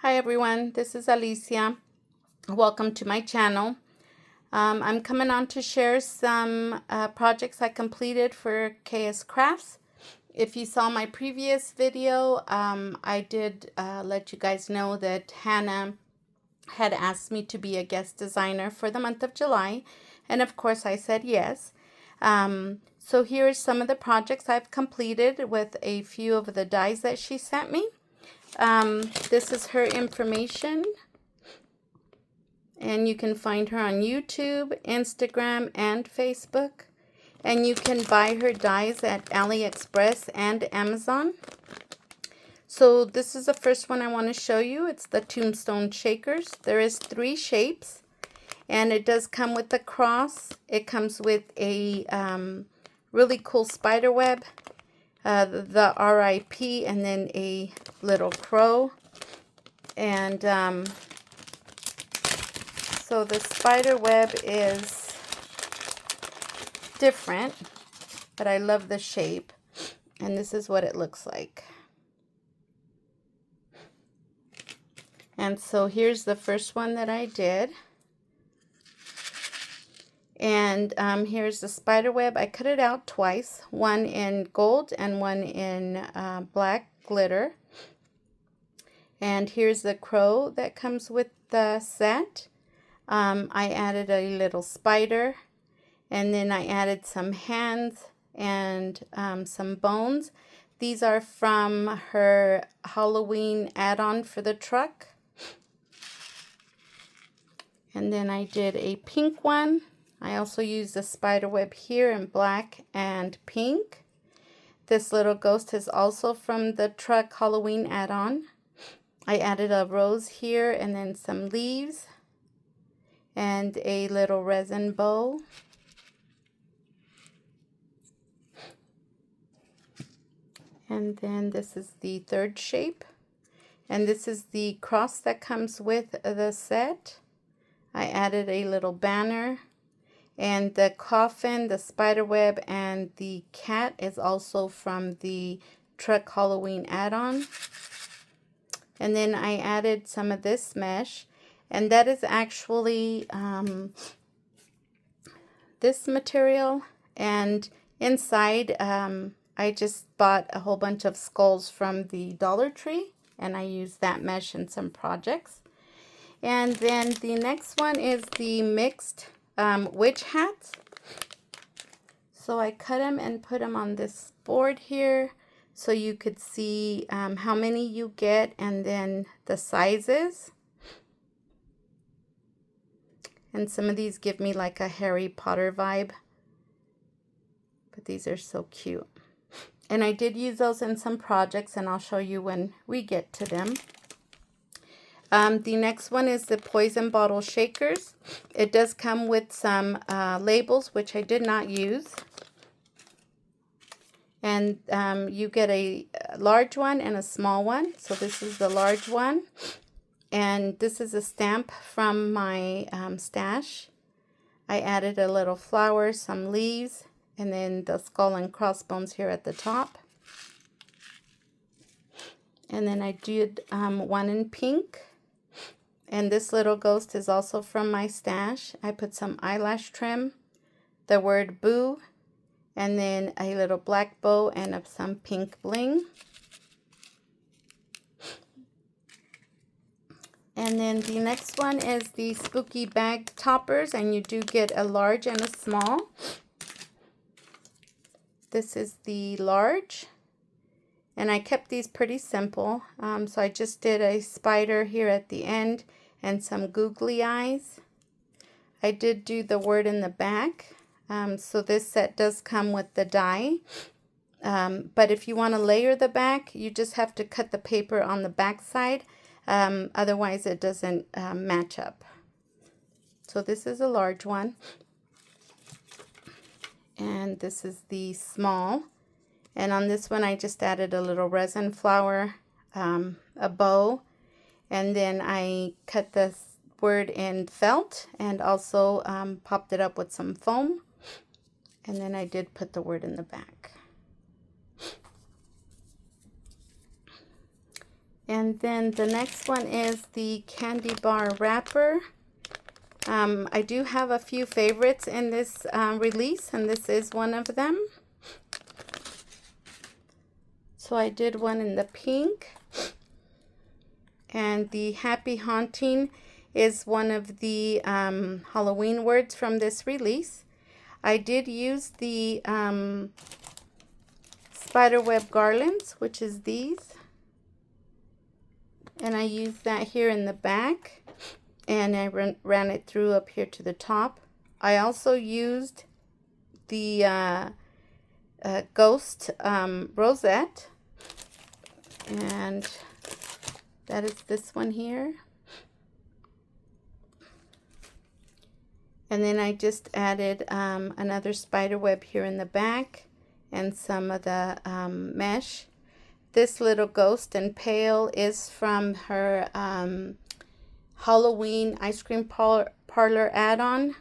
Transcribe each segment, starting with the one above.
Hi everyone, this is Alicia. Welcome to my channel. I'm coming on to share some projects I completed for KSCrafts. If you saw my previous video, I did let you guys know that Hannah had asked me to be a guest designer for the month of July, and of course I said yes. So here are some of the projects I've completed with a few of the dies that she sent me. This is her information, and you can find her on YouTube, Instagram, and Facebook, and you can buy her dies at AliExpress and Amazon. So this is the first one I want to show you. It's the Tombstone shakers. There is 3 shapes, and it does come with the cross. It comes with a really cool spider web, the RIP, and then a little crow. And so the spider web is different, but I love the shape. And this is what it looks like. And so here's the first one that I did. And here's the spider web. I cut it out twice, one in gold and one in black glitter. And here's the crow that comes with the set. I added a little spider, and then I added some hands and some bones. These are from her Halloween add-on for the truck. And then I did a pink one. I also used a spider web here in black and pink. This little ghost is also from the truck Halloween add-on. I added a rose here and then some leaves and a little resin bow. And then this is the third shape. And this is the cross that comes with the set. I added a little banner. And the coffin, the spider web, and the cat is also from the truck Halloween add-on. And then I added some of this mesh, and that is actually this material. And inside, I just bought a whole bunch of skulls from the Dollar Tree, and I used that mesh in some projects. And then the next one is the mixed witch hats. So I cut them and put them on this board here so you could see how many you get and then the sizes. And some of these give me like a Harry Potter vibe, but these are so cute. And I did use those in some projects, and I'll show you when we get to them. The next one is the poison bottle shakers. It does come with some labels, which I did not use. And you get a large one and a small one. So this is the large one. And this is a stamp from my stash. I added a little flower, some leaves, and then the skull and crossbones here at the top. And then I did one in pink. And this little ghost is also from my stash. I put some eyelash trim, the word boo, and then a little black bow and some pink bling. And then the next one is the spooky bag toppers, and you do get a large and a small. This is the large, and I kept these pretty simple. So I just did a spider here at the end and some googly eyes. I did do the word in the back. So this set does come with the die. But if you want to layer the back, you just have to cut the paper on the back side. Otherwise it doesn't match up. So this is a large one. And this is the small. And on this one I just added a little resin flower, a bow. And then I cut this word in felt and also popped it up with some foam. And then I did put the word in the back. And then the next one is the candy bar wrapper. I do have a few favorites in this release, and this is one of them. So I did one in the pink. And the Happy Haunting is one of the Halloween words from this release. I did use the spiderweb garlands, which is these. And I used that here in the back. And I ran it through up here to the top. I also used the ghost rosette. And that is this one here. And then I just added another spider web here in the back and some of the mesh. This little ghost and pail is from her Halloween ice cream parlor add-on.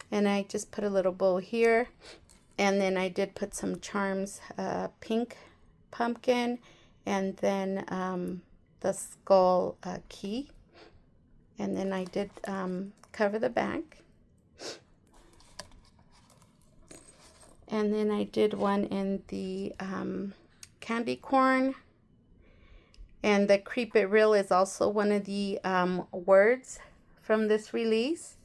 And I just put a little bow here. And then I did put some charms, pink pumpkin, and then the skull key. And then I did cover the back. And then I did one in the candy corn. And the Creep It Real is also one of the words from this release.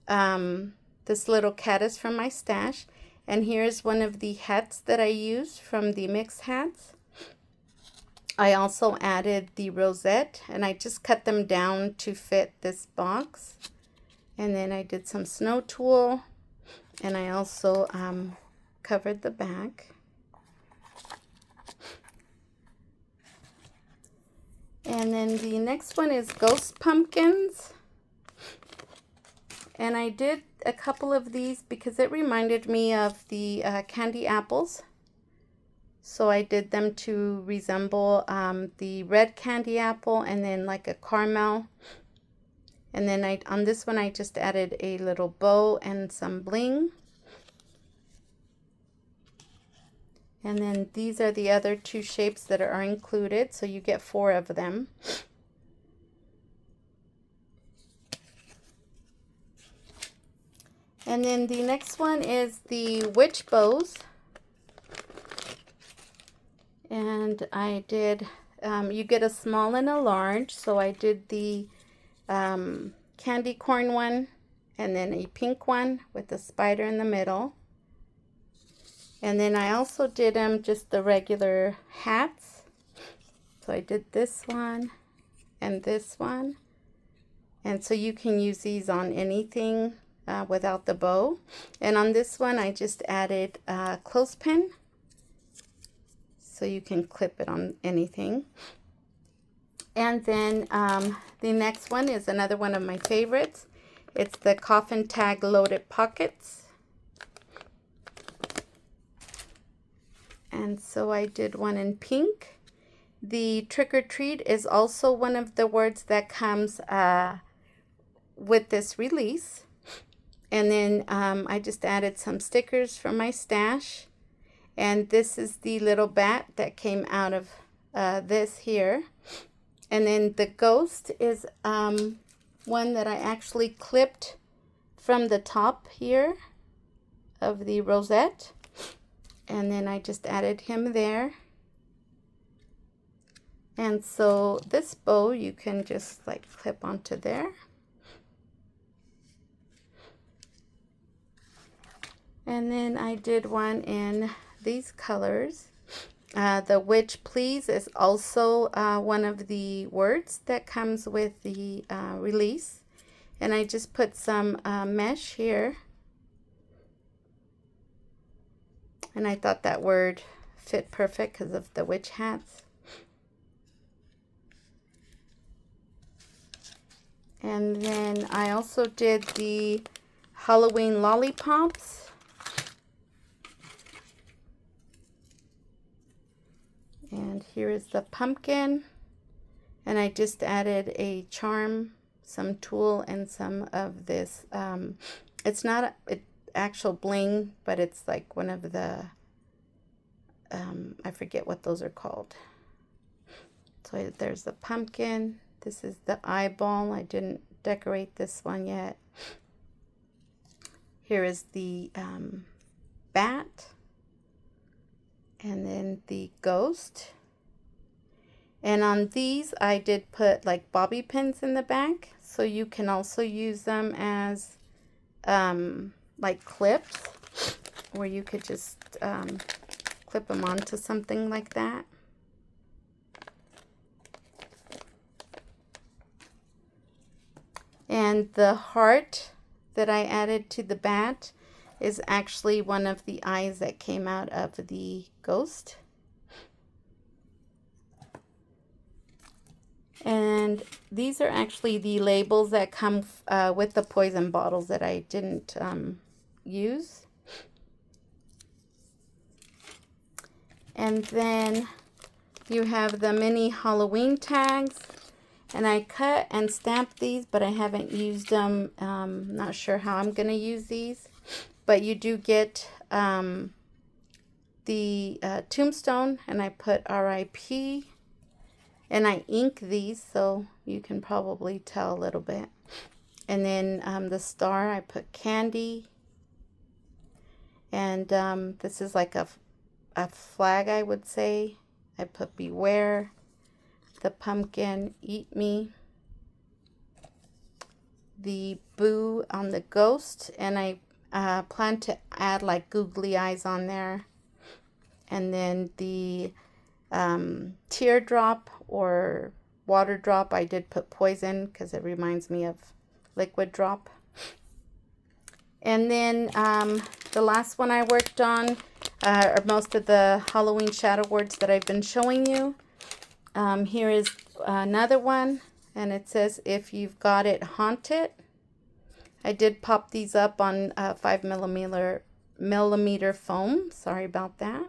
This little cat is from my stash. And here's one of the hats that I used from the mix hats. I also added the rosette, and I just cut them down to fit this box. And then I did some snow tulle, and I also covered the back. And then the next one is ghost pumpkins. And I did a couple of these because it reminded me of the candy apples. So I did them to resemble the red candy apple and then like a caramel. And then on this one I just added a little bow and some bling. And then these are the other two shapes that are included, so you get 4 of them. And then the next one is the witch bows. And I did, you get a small and a large, so I did the candy corn one, and then a pink one with a spider in the middle. And then I also did just the regular hats. So I did this one and this one. And so you can use these on anything without the bow. And on this one I just added a clothespin. So you can clip it on anything. And then the next one is another one of my favorites. It's the Coffin tag loaded pockets. And so I did one in pink. The trick or treat is also one of the words that comes with this release. And then I just added some stickers from my stash. And this is the little bat that came out of this here. And then the ghost is one that I actually clipped from the top here of the rosette. And then I just added him there. And so this bow you can just like clip onto there. And then I did one in these colors. The witch please is also one of the words that comes with the release. And I just put some mesh here. And I thought that word fit perfect because of the witch hats. And then I also did the Halloween lollipops. And here is the pumpkin. And I just added a charm, some tulle, and some of this. It's not an actual bling, but it's like one of the, I forget what those are called. So there's the pumpkin. This is the eyeball. I didn't decorate this one yet. Here is the bat. And then the ghost. And on these, I did put like bobby pins in the back. So you can also use them as like clips, where you could just clip them onto something like that. And the heart that I added to the bat is actually one of the eyes that came out of the ghost. And these are actually the labels that come with the poison bottles that I didn't use. And then you have the mini Halloween tags. And I cut and stamped these, but I haven't used them. Not sure how I'm going to use these. But you do get the Tombstone, and I put RIP. And I ink these, so you can probably tell a little bit. And then the star, I put candy. And this is like a flag, I would say. I put beware. The pumpkin, eat me. The boo on the ghost, and I plan to add like googly eyes on there. And then the teardrop or water drop, I did put poison because it reminds me of liquid drop. And then the last one I worked on are most of the Halloween shadow words that I've been showing you. Here is another one, and it says, if you've got it, haunt it. I did pop these up on 5mm foam. Sorry about that.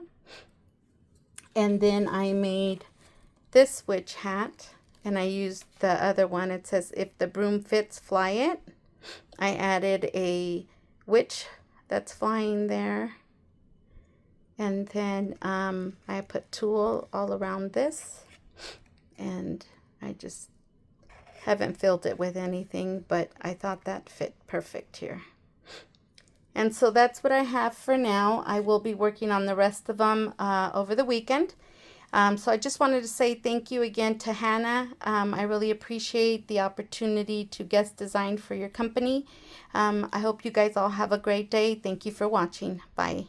And then I made this witch hat, and I used the other one. It says, if the broom fits, fly it. I added a witch that's flying there. And then I put tulle all around this. And I just haven't filled it with anything, but I thought that fit perfect here. And so that's what I have for now. I will be working on the rest of them over the weekend. So I just wanted to say thank you again to Hannah. I really appreciate the opportunity to guest design for your company. I hope you guys all have a great day. Thank you for watching. Bye.